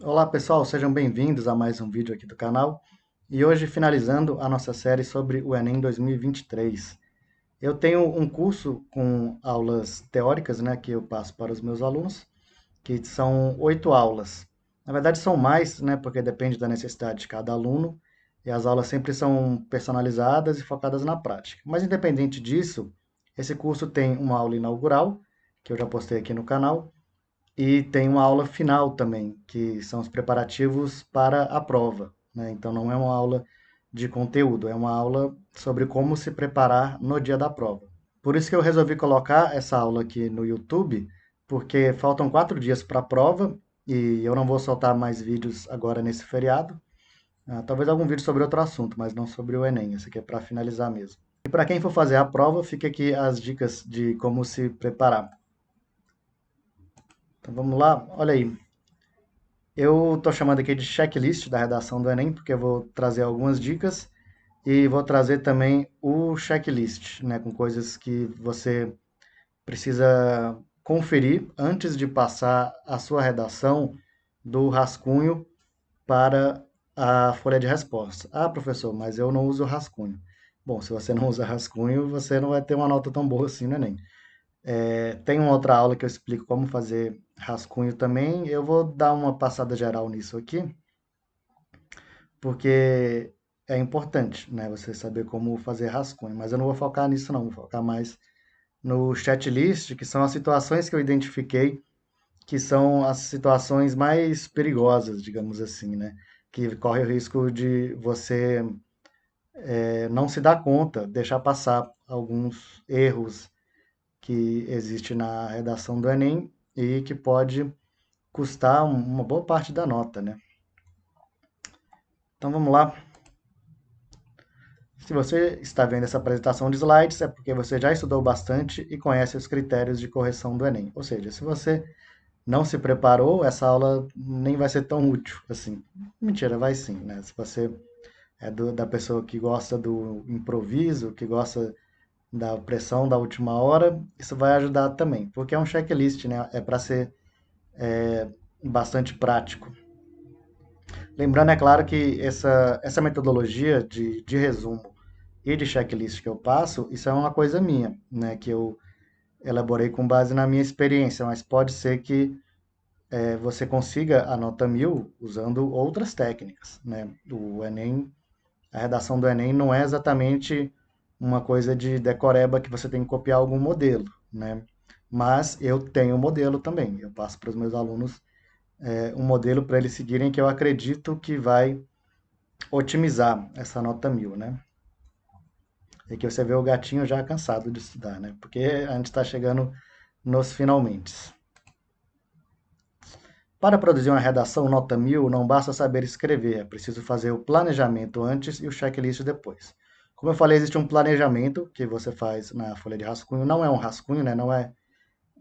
Olá pessoal, sejam bem-vindos a mais um vídeo aqui do canal e hoje finalizando a nossa série sobre o Enem 2023. Eu tenho um curso com aulas teóricas, né, que eu passo para os meus alunos, que são 8 aulas. Na verdade são mais, né, porque depende da necessidade de cada aluno e as aulas sempre são personalizadas e focadas na prática. Mas independente disso, esse curso tem uma aula inaugural, que eu já postei aqui no canal, e tem uma aula final também, que são os preparativos para a prova, né? Então não é uma aula de conteúdo, é uma aula sobre como se preparar no dia da prova. Por isso que eu resolvi colocar essa aula aqui no YouTube, porque faltam 4 dias para a prova e eu não vou soltar mais vídeos agora nesse feriado. Talvez algum vídeo sobre outro assunto, mas não sobre o Enem. Esse aqui é para finalizar mesmo. E para quem for fazer a prova, fica aqui as dicas de como se preparar. Então vamos lá, olha aí. Eu estou chamando aqui de checklist da redação do Enem, porque eu vou trazer algumas dicas e vou trazer também o checklist, né, com coisas que você precisa conferir antes de passar a sua redação do rascunho para a folha de resposta. Ah, professor, mas eu não uso rascunho. Bom, se você não usa rascunho, você não vai ter uma nota tão boa assim no Enem. Tem uma outra aula que eu explico como fazer rascunho também. Eu vou dar uma passada geral nisso aqui, porque é importante, né, você saber como fazer rascunho, mas eu não vou focar nisso não, vou focar mais no checklist, que são as situações que eu identifiquei, que são as situações mais perigosas, digamos assim, né, que corre o risco de você não se dar conta, deixar passar alguns erros que existe na redação do Enem e que pode custar uma boa parte da nota, né? Então vamos lá. Se você está vendo essa apresentação de slides, é porque você já estudou bastante e conhece os critérios de correção do Enem. Ou seja, se você não se preparou, essa aula nem vai ser tão útil assim. Mentira, vai sim, né? Se você é da pessoa que gosta do improviso, que gosta da pressão da última hora, isso vai ajudar também, porque é um checklist, né? É para ser bastante prático. Lembrando, é claro, que essa metodologia de resumo e de checklist que eu passo, isso é uma coisa minha, né, que eu elaborei com base na minha experiência, mas pode ser que você consiga a nota 1000 usando outras técnicas, né? O Enem, a redação do Enem não é exatamente uma coisa de decoreba que você tem que copiar algum modelo, né? Mas eu tenho um modelo também, eu passo para os meus alunos um modelo para eles seguirem que eu acredito que vai otimizar essa nota 1000, né? E aqui você vê o gatinho já cansado de estudar, né? Porque a gente está chegando nos finalmente. Para produzir uma redação nota 1000, não basta saber escrever, é preciso fazer o planejamento antes e o checklist depois. Como eu falei, existe um planejamento que você faz na folha de rascunho. Não é um rascunho, né? Não é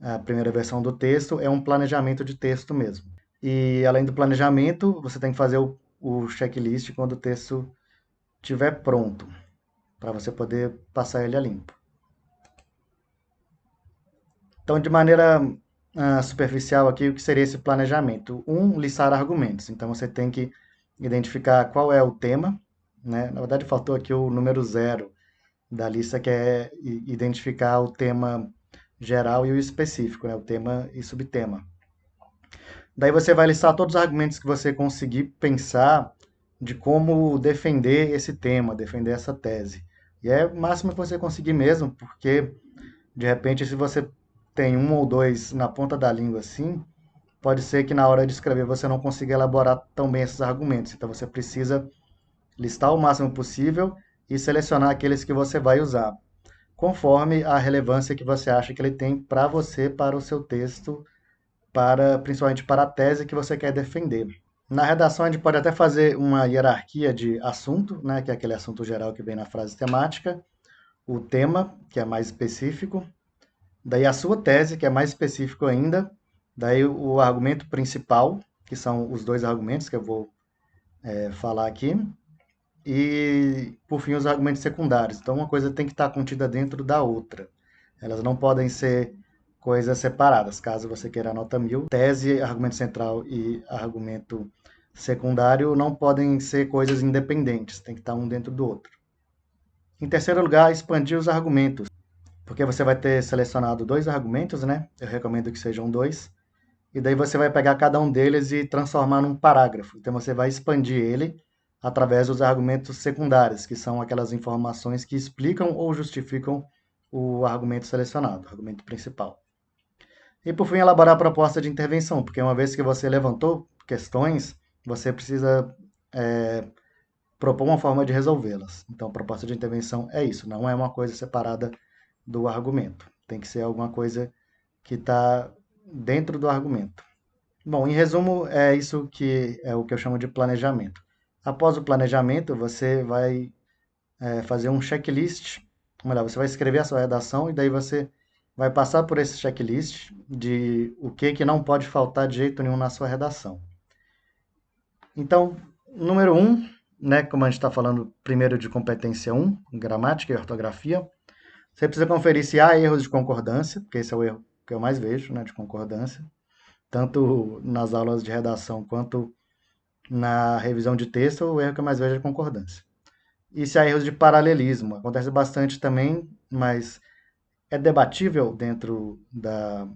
a primeira versão do texto, é um planejamento de texto mesmo. E além do planejamento, você tem que fazer o checklist quando o texto estiver pronto, para você poder passar ele a limpo. Então, de maneira superficial aqui, o que seria esse planejamento? Listar argumentos. Então, você tem que identificar qual é o tema, né? Na verdade, faltou aqui o número zero da lista, que é identificar o tema geral e o específico, né? O tema e subtema. Daí você vai listar todos os argumentos que você conseguir pensar de como defender esse tema, defender essa tese. E é o máximo que você conseguir mesmo, porque de repente, se você tem um ou dois na ponta da língua assim, pode ser que na hora de escrever você não consiga elaborar tão bem esses argumentos. Então você precisa listar o máximo possível e selecionar aqueles que você vai usar, conforme a relevância que você acha que ele tem para você, para o seu texto, para principalmente para a tese que você quer defender. Na redação a gente pode até fazer uma hierarquia de assunto, né, que é aquele assunto geral que vem na frase temática, o tema, que é mais específico, daí a sua tese, que é mais específico ainda, daí o argumento principal, que são os dois argumentos que eu vou falar aqui, e por fim os argumentos secundários. Então uma coisa tem que estar contida dentro da outra. Elas não podem ser coisas separadas, caso você queira a nota 1000. Tese, argumento central e argumento secundário não podem ser coisas independentes, tem que estar um dentro do outro. Em terceiro lugar, expandir os argumentos, porque você vai ter selecionado dois argumentos, né? Eu recomendo que sejam dois. E daí você vai pegar cada um deles e transformar num parágrafo. Então você vai expandir ele através dos argumentos secundários, que são aquelas informações que explicam ou justificam o argumento selecionado, o argumento principal. E por fim, elaborar a proposta de intervenção, porque uma vez que você levantou questões, você precisa propor uma forma de resolvê-las. Então, a proposta de intervenção é isso, não é uma coisa separada do argumento. Tem que ser alguma coisa que está dentro do argumento. Bom, em resumo, é isso que é o que eu chamo de planejamento. Após o planejamento, você vai fazer um checklist, ou melhor, você vai escrever a sua redação e daí você vai passar por esse checklist de o que que não pode faltar de jeito nenhum na sua redação. Então, número um, né, como a gente está falando primeiro de competência 1, gramática e ortografia, você precisa conferir se há erros de concordância, porque esse é o erro que eu mais vejo, né, de concordância, tanto nas aulas de redação quanto na revisão de texto, o erro que eu mais vejo é concordância. E se há erros de paralelismo, acontece bastante também, mas é debatível dentro da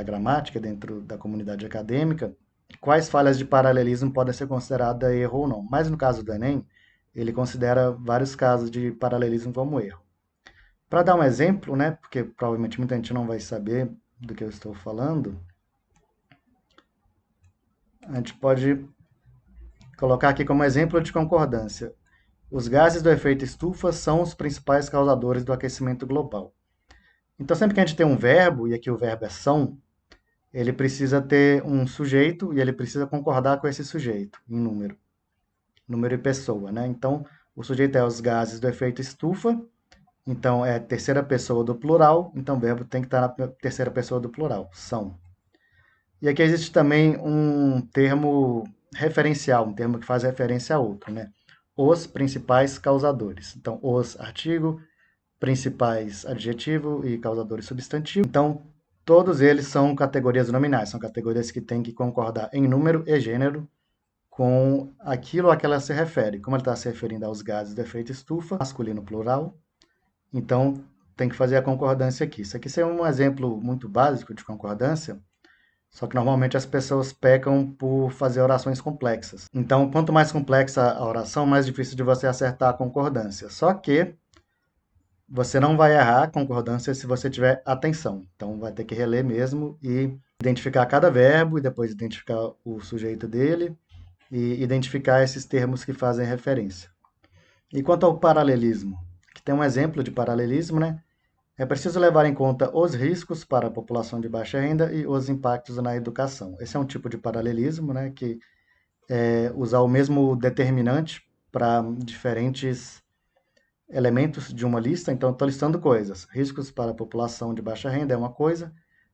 gramática, dentro da comunidade acadêmica, quais falhas de paralelismo podem ser consideradas erro ou não. Mas no caso do Enem, ele considera vários casos de paralelismo como erro. Para dar um exemplo, né, porque provavelmente muita gente não vai saber do que eu estou falando, a gente pode colocar aqui como exemplo de concordância. Os gases do efeito estufa são os principais causadores do aquecimento global. Então, sempre que a gente tem um verbo, e aqui o verbo é são, ele precisa ter um sujeito e ele precisa concordar com esse sujeito em número e pessoa, né? Então, o sujeito é os gases do efeito estufa, então é terceira pessoa do plural, então o verbo tem que estar na terceira pessoa do plural, são. E aqui existe também um termo referencial, um termo que faz referência a outro, né? Os principais causadores. Então, os artigo, principais adjetivo e causadores substantivo. Então, todos eles são categorias nominais, são categorias que têm que concordar em número e gênero com aquilo a que ela se refere. Como ele está se referindo aos gases do efeito estufa, masculino plural, então tem que fazer a concordância aqui. Isso aqui é um exemplo muito básico de concordância, só que normalmente as pessoas pecam por fazer orações complexas. Então, quanto mais complexa a oração, mais difícil de você acertar a concordância. Só que você não vai errar a concordância se você tiver atenção. Então, vai ter que reler mesmo e identificar cada verbo e depois identificar o sujeito dele e identificar esses termos que fazem referência. E quanto ao paralelismo, que tem um exemplo de paralelismo, né? É preciso levar em conta os riscos para a população de baixa renda e os impactos na educação. Esse é um tipo de paralelismo, né, que é usar o mesmo determinante para diferentes elementos de uma lista. Então, estou listando coisas. Riscos para a população de baixa renda é uma coisa,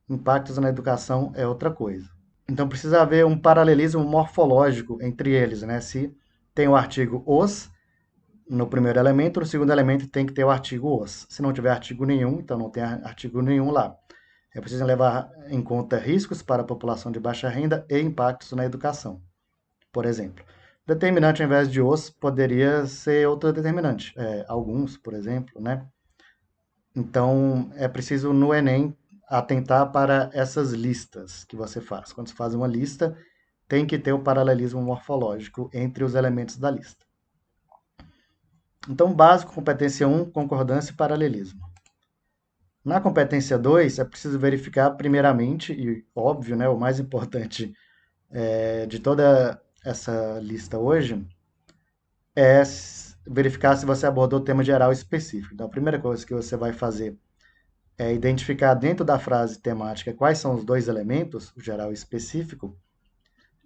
impactos na educação é outra coisa. Então, precisa haver um paralelismo morfológico entre eles, né? Se tem o artigo os no primeiro elemento, no segundo elemento tem que ter o artigo os. Se não tiver artigo nenhum, então não tem artigo nenhum lá. É preciso levar em conta riscos para a população de baixa renda e impactos na educação, por exemplo. Determinante ao invés de os poderia ser outro determinante, alguns, por exemplo, né? Então, é preciso no Enem atentar para essas listas que você faz. Quando você faz uma lista, tem que ter o paralelismo morfológico entre os elementos da lista. Então, básico, competência 1, concordância e paralelismo. Na competência 2, é preciso verificar primeiramente, e óbvio, né, o mais importante de toda essa lista hoje, é verificar se você abordou o tema geral específico. Então, a primeira coisa que você vai fazer é identificar dentro da frase temática quais são os dois elementos, o geral e o específico,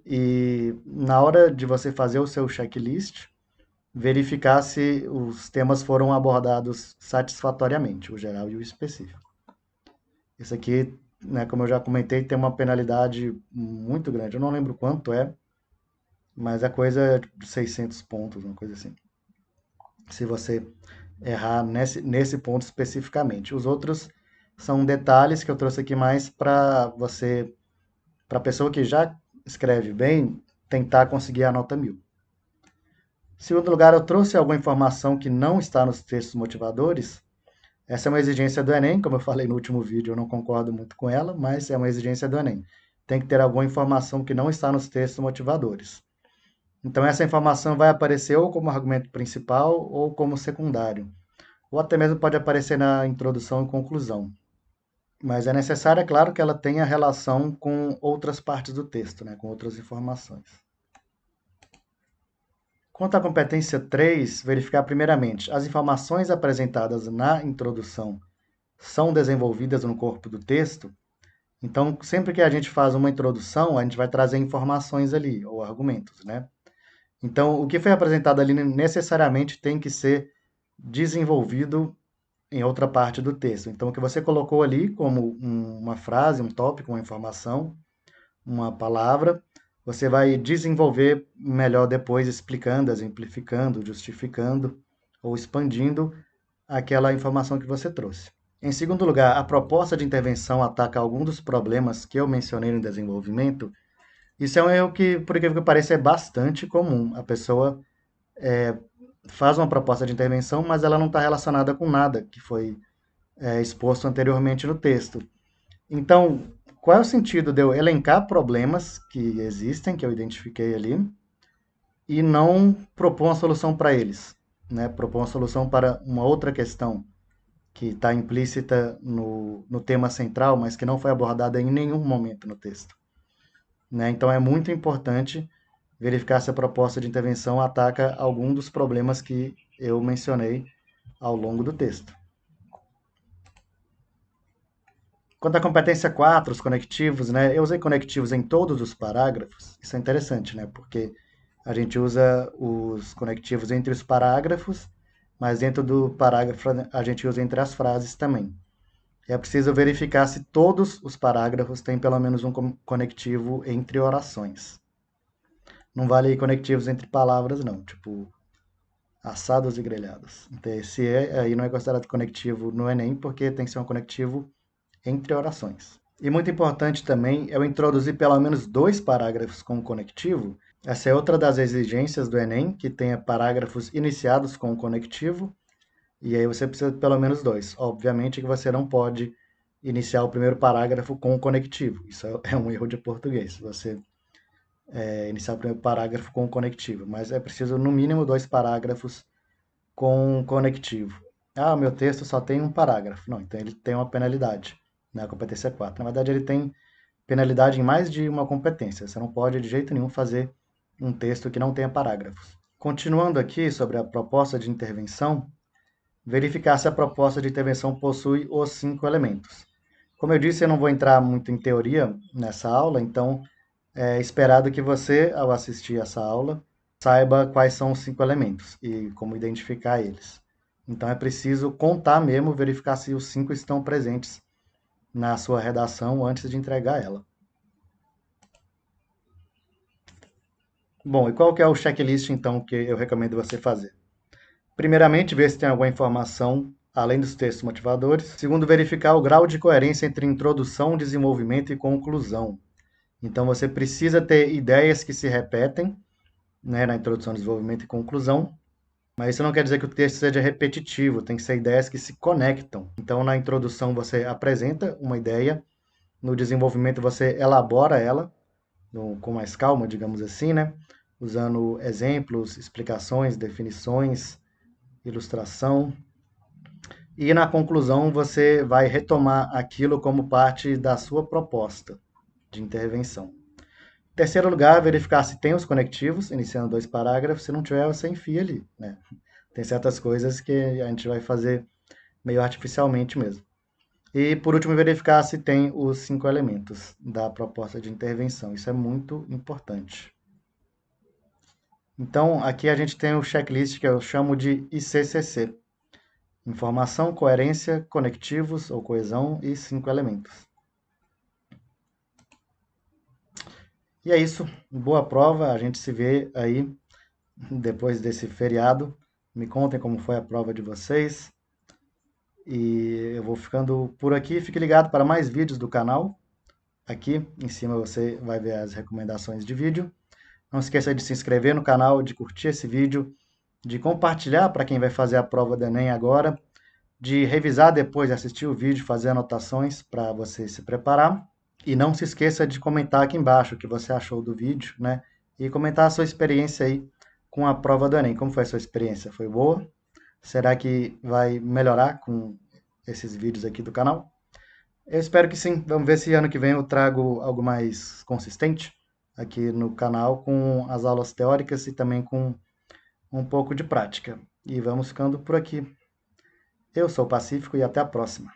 e na hora de você fazer o seu checklist, verificar se os temas foram abordados satisfatoriamente, o geral e o específico. Isso aqui, né, como eu já comentei, tem uma penalidade muito grande. Eu não lembro quanto é, mas a coisa é de 600 pontos, uma coisa assim. Se você errar nesse ponto especificamente. Os outros São detalhes que eu trouxe aqui mais para você, para a pessoa que já escreve bem, tentar conseguir a nota 1000. Em segundo lugar, eu trouxe alguma informação que não está nos textos motivadores. Essa é uma exigência do Enem, como eu falei no último vídeo, eu não concordo muito com ela, mas é uma exigência do Enem. Tem que ter alguma informação que não está nos textos motivadores. Então, essa informação vai aparecer ou como argumento principal ou como secundário, ou até mesmo pode aparecer na introdução e conclusão. Mas é necessário, é claro, que ela tenha relação com outras partes do texto, né, com outras informações. Quanto à competência 3, verificar primeiramente as informações apresentadas na introdução são desenvolvidas no corpo do texto. Então, sempre que a gente faz uma introdução, a gente vai trazer informações ali, ou argumentos, né? Então, o que foi apresentado ali necessariamente tem que ser desenvolvido em outra parte do texto. Então, o que você colocou ali como uma frase, um tópico, uma informação, uma palavra, você vai desenvolver melhor depois, explicando, exemplificando, justificando ou expandindo aquela informação que você trouxe. Em segundo lugar, a proposta de intervenção ataca algum dos problemas que eu mencionei no desenvolvimento. Isso é um erro que, por incrível que pareça, é bastante comum. A pessoa faz uma proposta de intervenção, mas ela não está relacionada com nada que foi exposto anteriormente no texto. Então, qual é o sentido de eu elencar problemas que existem, que eu identifiquei ali, e não propor uma solução para eles, né? Propor uma solução para uma outra questão que está implícita no tema central, mas que não foi abordada em nenhum momento no texto, né? Então, é muito importante verificar se a proposta de intervenção ataca algum dos problemas que eu mencionei ao longo do texto. Quanto à competência 4, os conectivos, né? Eu usei conectivos em todos os parágrafos. Isso é interessante, né? Porque a gente usa os conectivos entre os parágrafos, mas dentro do parágrafo a gente usa entre as frases também. É preciso verificar se todos os parágrafos têm pelo menos um conectivo entre orações. Não vale conectivos entre palavras, não. Tipo, assados e grelhados. Então, esse aí não é considerado conectivo no Enem, porque tem que ser um conectivo entre orações. E muito importante também é eu introduzir pelo menos 2 parágrafos com conectivo. Essa é outra das exigências do Enem, que tenha parágrafos iniciados com conectivo, e aí você precisa de pelo menos 2. Obviamente que você não pode iniciar o primeiro parágrafo com conectivo. Isso é um erro de português, você iniciar o primeiro parágrafo com conectivo. Mas é preciso, no mínimo, 2 parágrafos com conectivo. Ah, meu texto só tem um parágrafo. Não, então ele tem uma penalidade na competência 4. Na verdade, ele tem penalidade em mais de uma competência. Você não pode, de jeito nenhum, fazer um texto que não tenha parágrafos. Continuando aqui sobre a proposta de intervenção, verificar se a proposta de intervenção possui os 5 elementos. Como eu disse, eu não vou entrar muito em teoria nessa aula, então é esperado que você, ao assistir essa aula, saiba quais são os 5 elementos e como identificar eles. Então é preciso contar mesmo, verificar se os 5 estão presentes na sua redação antes de entregar ela. Bom, e qual que é o checklist então que eu recomendo você fazer? Primeiramente, ver se tem alguma informação além dos textos motivadores. Segundo, verificar o grau de coerência entre introdução, desenvolvimento e conclusão. Então, você precisa ter ideias que se repetem, né, na introdução, desenvolvimento e conclusão, mas isso não quer dizer que o texto seja repetitivo, tem que ser ideias que se conectam. Então, na introdução, você apresenta uma ideia, no desenvolvimento, você elabora ela, com mais calma, digamos assim, né? Usando exemplos, explicações, definições, ilustração. E na conclusão, você vai retomar aquilo como parte da sua proposta de intervenção. Terceiro lugar, verificar se tem os conectivos, iniciando 2 parágrafos. Se não tiver, você enfia ali, né? Tem certas coisas que a gente vai fazer meio artificialmente mesmo. E, por último, verificar se tem os 5 elementos da proposta de intervenção. Isso é muito importante. Então, aqui a gente tem o checklist que eu chamo de ICCC. Informação, coerência, conectivos ou coesão e 5 elementos. E é isso. Boa prova. A gente se vê aí depois desse feriado. Me contem como foi a prova de vocês. E eu vou ficando por aqui. Fique ligado para mais vídeos do canal. Aqui em cima você vai ver as recomendações de vídeo. Não esqueça de se inscrever no canal, de curtir esse vídeo, de compartilhar para quem vai fazer a prova do Enem agora, de revisar depois, assistir o vídeo, fazer anotações para você se preparar. E não se esqueça de comentar aqui embaixo o que você achou do vídeo, né? E comentar a sua experiência aí com a prova do Enem. Como foi a sua experiência? Foi boa? Será que vai melhorar com esses vídeos aqui do canal? Eu espero que sim. Vamos ver se ano que vem eu trago algo mais consistente aqui no canal com as aulas teóricas e também com um pouco de prática. E vamos ficando por aqui. Eu sou o Pacífico e até a próxima.